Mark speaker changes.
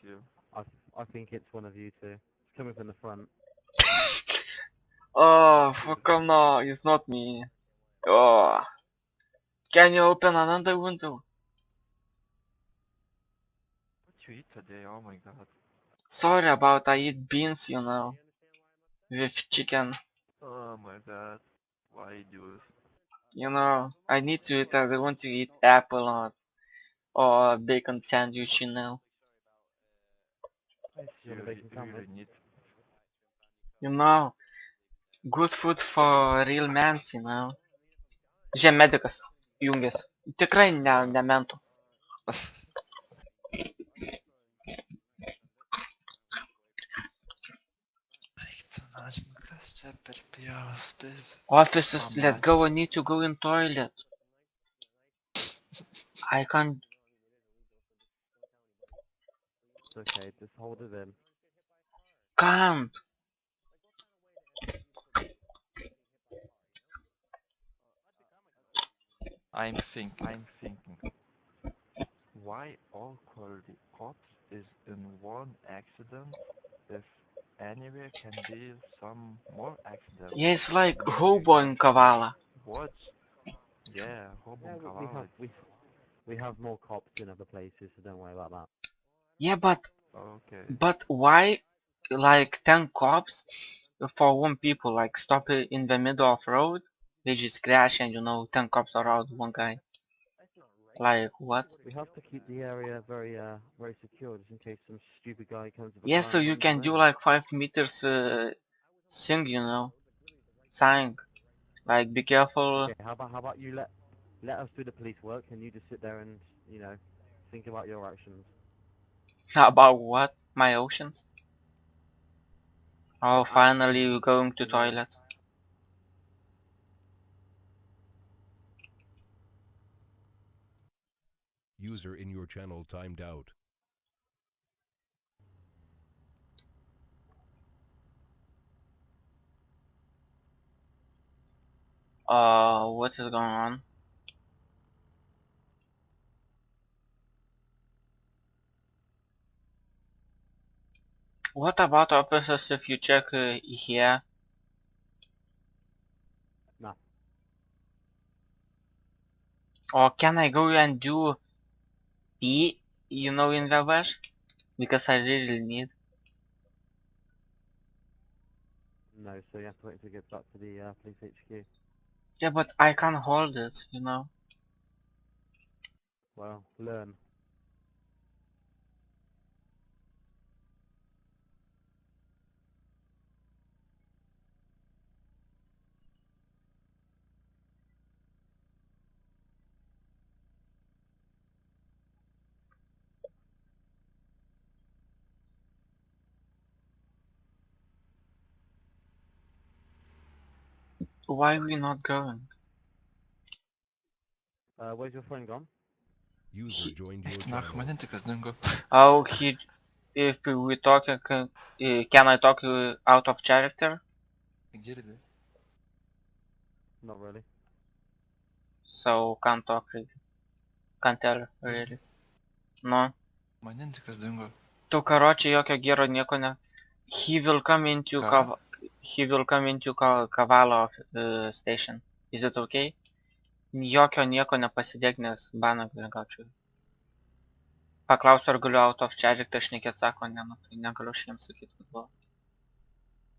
Speaker 1: you.
Speaker 2: I think it's one of you two. It's coming from the front.
Speaker 3: Oh, fuck no, it's not me. Oh. Can you open another window?
Speaker 1: What you eat today? Oh my god.
Speaker 3: Sorry about I eat beans, you know. With chicken.
Speaker 1: Oh my god. Why do this?
Speaker 3: You know, I need to eat, I want to eat apple or bacon sandwich, you know.
Speaker 2: Hey, you want a bacon
Speaker 1: You
Speaker 2: sandwich?
Speaker 1: really need.
Speaker 3: You know, good food for real men, you know. Žiūrėk, medikas jungiasi. Tikrai nementų.
Speaker 4: Kas čia per pjavas, pis.
Speaker 3: Offices, let's go, I need to go in toilet. I can't.
Speaker 2: It's okay, just hold it in.
Speaker 3: Can't.
Speaker 4: I'm thinking.
Speaker 1: Why all quality cops is in one accident if anywhere can be some more accidents?
Speaker 3: Yeah, it's like hobo in Kavala.
Speaker 1: What? Yeah, Hobo
Speaker 2: Yeah,
Speaker 1: Kavala.
Speaker 2: we have more cops in other places, so don't worry about that.
Speaker 3: Yeah, but
Speaker 1: Okay.
Speaker 3: why like 10 cops for one people like stop it in the middle of road? They just crash and you know 10 cops around one guy. Like what?
Speaker 2: We have to keep the area very very secure, just in case some stupid guy comes with a
Speaker 3: Yeah,
Speaker 2: car
Speaker 3: so
Speaker 2: and
Speaker 3: you
Speaker 2: runs
Speaker 3: can
Speaker 2: us
Speaker 3: do
Speaker 2: over.
Speaker 3: like 5 meters thing, you know. Sign. Like be careful.
Speaker 2: Okay, how about you let us do the police work, and you just sit there and think about your actions.
Speaker 3: About what? My oceans? Oh,
Speaker 2: Your
Speaker 3: finally
Speaker 2: actions,
Speaker 3: you're going to
Speaker 2: you know.
Speaker 3: toilet.
Speaker 5: User in your channel timed out.
Speaker 3: What is going on? What about officers if you check here?
Speaker 2: Nah.
Speaker 3: Or can I go and do pee, you know, in the wash? Because I really need.
Speaker 2: No, so you have to wait to get back to the police HQ.
Speaker 3: Yeah, but I can't hold it, you know.
Speaker 2: Well, learn.
Speaker 3: Why are we not going?
Speaker 2: Where's your friend gone?
Speaker 5: User joined your
Speaker 4: Na,
Speaker 5: channel.
Speaker 4: manin tikas dingo.
Speaker 3: Oh, if we talk, can I talk out of character?
Speaker 4: Girdi.
Speaker 2: Not really.
Speaker 3: So can't talk really. Can't tell really. No.
Speaker 4: Manin tikas dingo.
Speaker 3: Tu karoči jokio gero nieko ne. He will come into
Speaker 4: Ką?
Speaker 3: Kavala station. Is it okay? Jokio nieko nepasidėk, nes baną gaučiau. Paklausiu, ar galiu out of character šnekėt, sako, ne, nu, tai negaliu aš jiems sakyti, kad buvo.